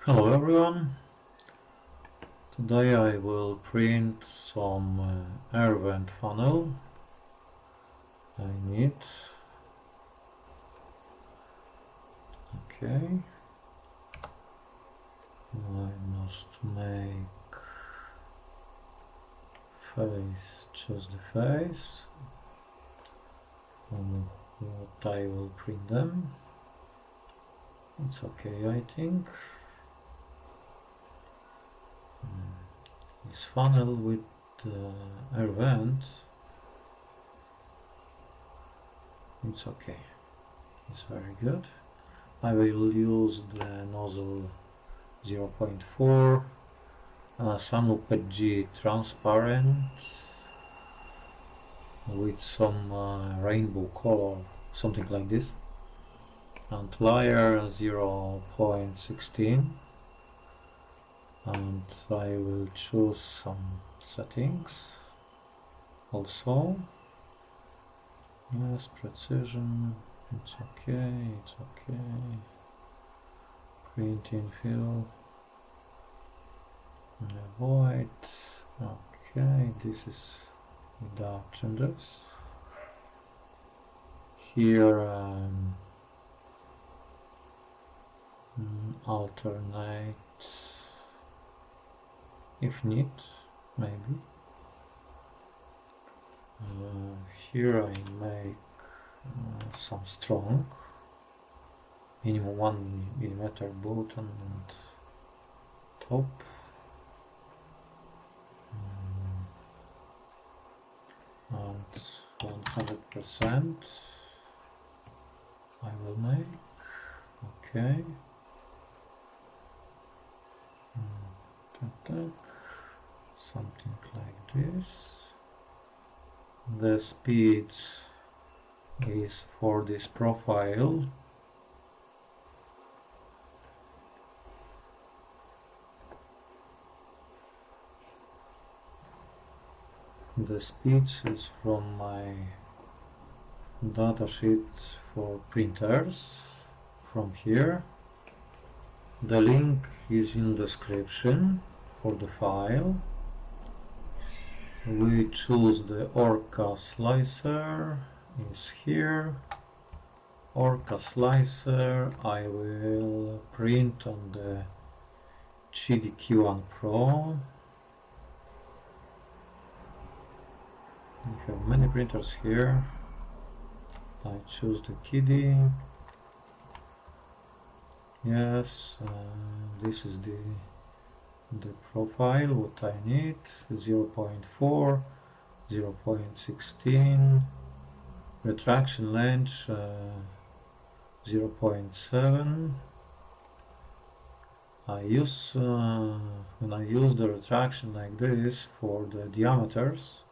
Hello everyone, today I will print some air vent funnel. I need, okay, I must make face, choose the face, on what I will print them. It's okay, I think. This funnel with air vent, it's okay, it's very good. I will use the nozzle 0.4 Sunloop G transparent with some rainbow color, something like this, and layer 0.16. And I will choose some settings also. Yes, precision, it's okay, it's okay. Printing fill, avoid, okay, this is without changes. Here alternate if need, maybe. Here I make some strong, minimum 1 millimeter bottom and top. And 100% I will make, okay. Something like this. The speed is for this profile. The speed is from my datasheet for printers, from here. The link is in description for the file. We choose the ORCA Slicer, is here. ORCA Slicer I will print on the QIDI Q1 Pro. We have many printers here. I choose the QIDI. Yes, this is the profile what I need, 0.4, 0.16, retraction length 0.7. I use when I use the retraction like this for the diameters,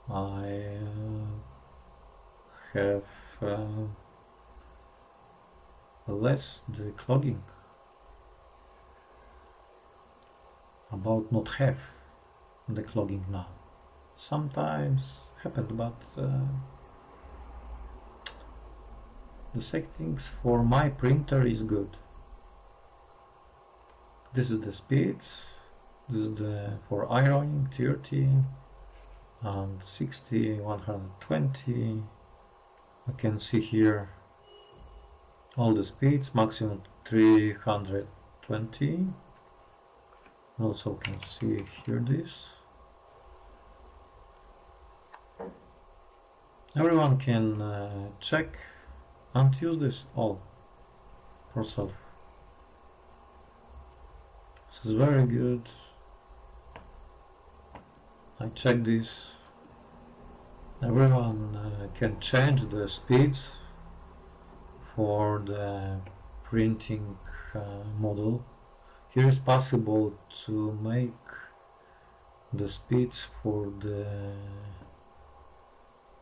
I have less the clogging. About not have the clogging now. Sometimes happened, but the settings for my printer is good. This is the speed. This is the for ironing 30 and 60, 120. I can see here all the speeds, maximum 320. Also can see here this. Everyone can check and use this all for self. This is very good. I check this. Everyone can change the speeds for the printing model. Here is possible to make the speeds for the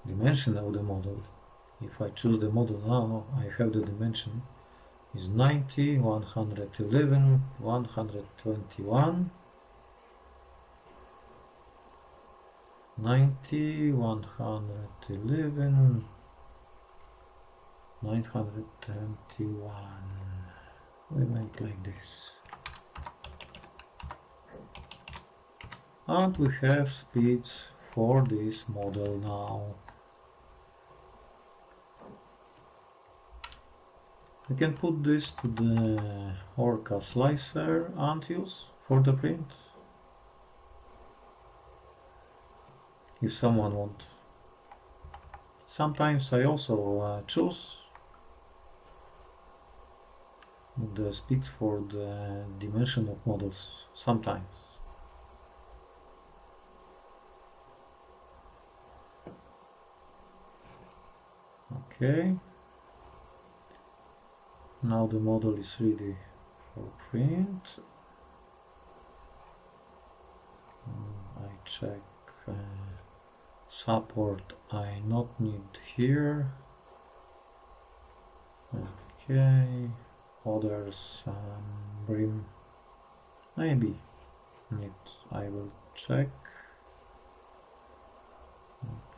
dimension of the model. If I choose the model now, I have the dimension is 90, 111, 121, 90, 111, 921. we make like this. And we have speeds for this model now. We can put this to the ORCA Slicer and use for the print. If someone wants. Sometimes I also choose the speeds for the dimension of models. Sometimes. Okay. Now the model is ready for print. I check support I not need here. Okay. Others brim maybe need. I will check.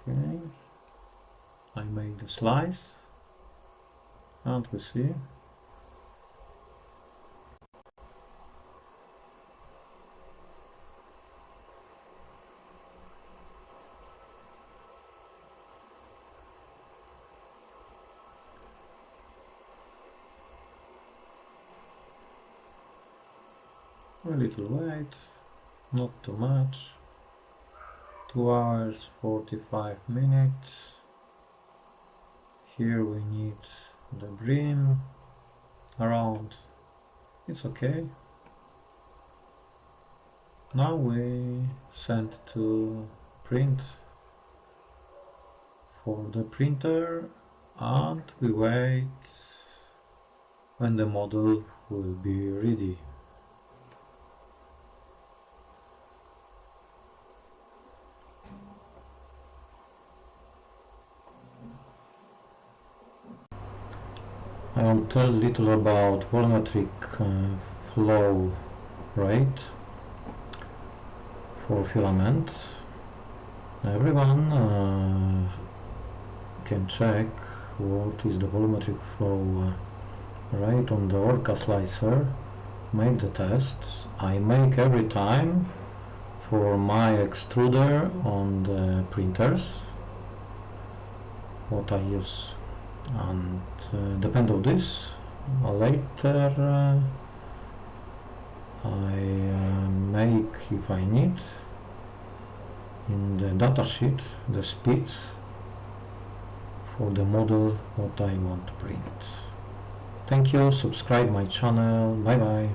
Okay. I made the slice and we see. A little wait, not too much. 2 hours 45 minutes. Here we need the brim around. It's okay. Now we send to print for the printer and we wait when the model will be ready. I will tell a little about volumetric flow rate for filament. Everyone can check what is the volumetric flow rate on the ORCA Slicer. Make the tests. I make every time for my extruder on the printers what I use. And depend on this later I make, if I need, in the datasheet the speeds for the model what I want to print. Thank you, subscribe my channel, bye bye.